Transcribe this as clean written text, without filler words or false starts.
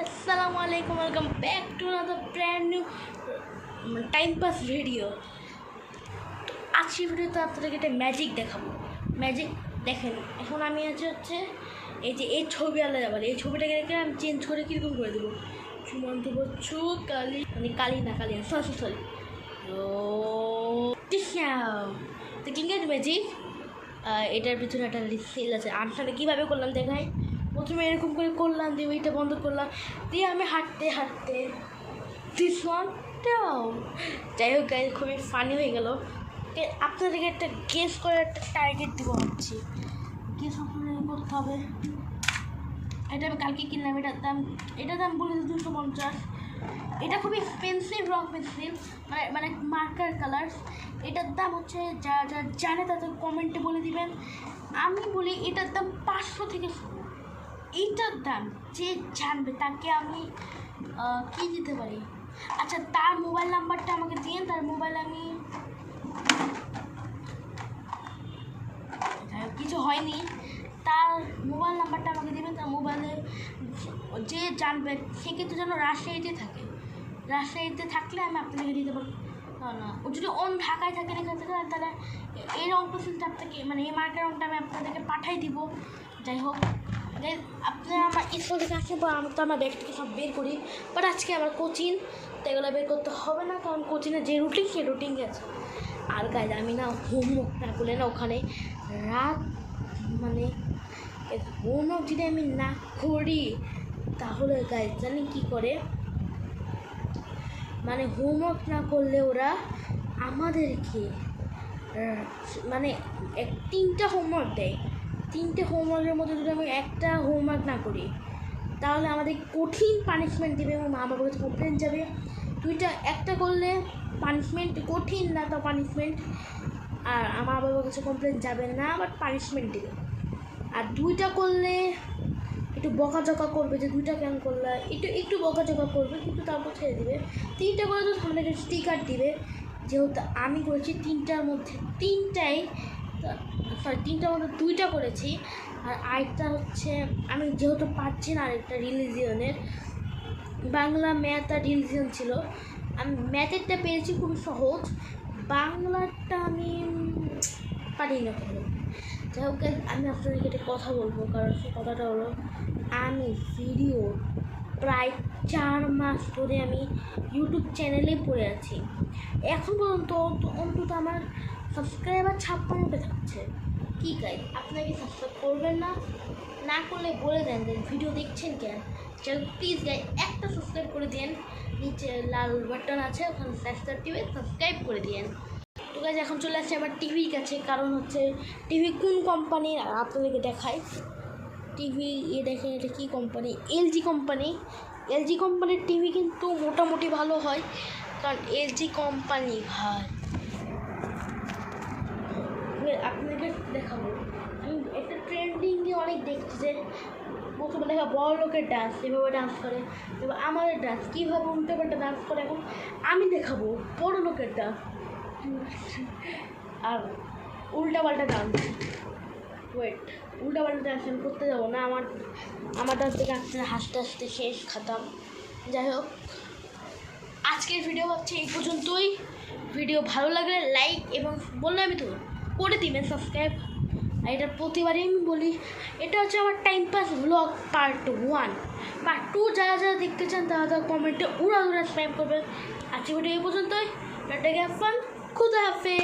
Assalamu alaikum, welcome back to another brand new time pass video. আজকের ভিডিওতে আপনাদেরকে একটা ম্যাজিক দেখাবো। ম্যাজিক দেখেন, এখন আমি হচ্ছে এই যে এই ছবি আলাদা যাবার, এই ছবিটাকে রেখে আমি চেঞ্জ করে কীরকম করে দেবো। সুমন্ত বচ্চু কালী, মানে কালী না সরি দেখলেন গেট ম্যাজিক। এটার ভিতরে একটা রিসেল আছে। আনসারে কীভাবে করলাম দেখাই। প্রথমে এরকম করে করলাম, দিয়ে ওইটা বন্ধ করলাম, দিয়ে আমি হাঁটতে দিস ওয়ানটাও যাই হোক গাইজ, খুবই ফানি হয়ে গেল। আপনাদেরকে একটা গেস করে একটা টার্গেট দিব ভাবছি। গেস আপনাদেরকে করতে হবে। এটা আমি কালকে কিনলাম, এটার দাম বলে 250। এটা খুবই এক্সপেন্সিভ রং পেন্সিল, মানে মার্কার কালার। এটার দাম হচ্ছে যারা জানে তাদের কমেন্টে বলে দিবেন। আমি বলি এটার দাম 500 থেকে শুরু। এইটার দাম যে জানবে তাকে আমি কী দিতে পারি। আচ্ছা, তার মোবাইল নাম্বারটা আমাকে দিন, তার মোবাইল আমি কিছু হয়নি, তার মোবাইল নাম্বারটা আমাকে দেবেন। তার মোবাইলে যে জানবে সে কিন্তু যেন রাজশাহীতে থাকে। রাজশাহীতে থাকলে আমি আপনাকে দিতে পারবো। না, ও যদি অন ঢাকায় থাকে এখান থেকে, তাহলে এই রং পেন্সিলটা আপনাকে, মানে এই মার্কার রংটা আমি আপনাদেরকে পাঠাই দিব। যাই হোক, আপনারা আমার স্কুল থেকে আসেন, আমি তো আমার ব্যাগ থেকে সব বের করি, বাট আজকে আমার কোচিং, তো এগুলো বের করতে হবে না, কারণ কোচিংয়ের যে রুটিন সে রুটিন গেছে। আর গাইজ আমি না হোমওয়ার্ক না করলে না ওখানে রাত, মানে হোমওয়ার্ক যদি আমি না করি তাহলে গাইজ জানি কী করে, মানে হোমওয়ার্ক না করলে ওরা আমাদেরকে মানে 3টা হোমওয়ার্ক দেয়। 3টে হোমওয়ার্কের মধ্যে যদি আমি একটা হোমওয়ার্ক না করি তাহলে আমাদের কঠিন পানিশমেন্ট দেবে এবং মা বাবার কাছে কমপ্লেন যাবে। একটা করলে পানিশমেন্ট কঠিন না, তো পানিশমেন্ট, আর মা বাবার কাছে কমপ্লেন যাবে না, বাট পানিশমেন্ট দেবে। আর 2টা করলে একটু বকাঝকা করবে যে 2টা কেন করলে, একটু বকাঝকা করবে, কিন্তু তারপর ছেড়ে দেবে। 3টা করে তো সামনে একটা স্টিকার দিবে। যেহেতু আমি করেছি 3টার মধ্যে 3টার মধ্যে 2টা করেছি, আর আরেকটা হচ্ছে আমি যেহেতু পাচ্ছি না, আরেকটা রিলিজিয়নের, বাংলা ম্যাথ আর রিলিজিয়ন ছিল। আমি ম্যাথেরটা পেয়েছি খুব সহজ, বাংলাটা আমি পারি না কোনো। যাই হোক, আমি আপনাদেরকে একটা কথা বলবো, কারণ সে কথাটা হলো আমি ভিডিও প্রায় 4 মাস ধরে আমি ইউটিউব চ্যানেলে পড়ে আছি। এখন পর্যন্ত অন্তত আমার সাবস্ক্রাইবার 56টা থাকছে। কী গাইজ, আপনারা কি সাবস্ক্রাইব করবেন না করলে বলে দেন যে ভিডিও দেখছেন কেন। চল প্লিজ গাইজ একটা সাবস্ক্রাইব করে দিন, নিচে লাল বাটন আছে ওখানে সাবস্ক্রাইব করে দিন। তো গাইজ এখন চলে আসছে আমার টিভির কাছে, কারণ হচ্ছে টিভি কোন কোম্পানির আপনাদেরকে দেখাই। টিভি দেখেন, এটা কী কোম্পানি, এলজি কোম্পানির টিভি কিন্তু মোটামুটি ভালো হয়, কারণ এলজি কোম্পানি ভাই। আপনাকে দেখাবো, আমি একটা ট্রেন্ডিংয়ে অনেক দেখছি যে প্রথমে দেখা বড় লোকের ডান্স, এভাবে ডান্স করে, এবার আমাদের ডান্স কীভাবে উল্টো পাল্টা ডান্স করে। এখন আমি দেখাবো বড় লোকের ডান্স আর উল্টাপাল্টা ডান্স। উল্টাপাল্টা ডান্স আমি করতে যাবো না, আমার ডান্স থেকে হাসতে হাসতে শেষ খাতাম। যাই হোক, আজকের ভিডিও হচ্ছে এই পর্যন্তই। ভিডিও ভালো লাগলে লাইক এবং বললে আমি তো করে দিবেন সাবস্ক্রাইব। আর এটা প্রতিবারই আমি বলি, এটা হচ্ছে আমার time pass blog part 1। Part 2 যারা দেখতে চান তারা কমেন্টে উড়া স্প্যাম করবেন। আজকে ভিডিও এই পর্যন্তই। খুদা হাফেজ।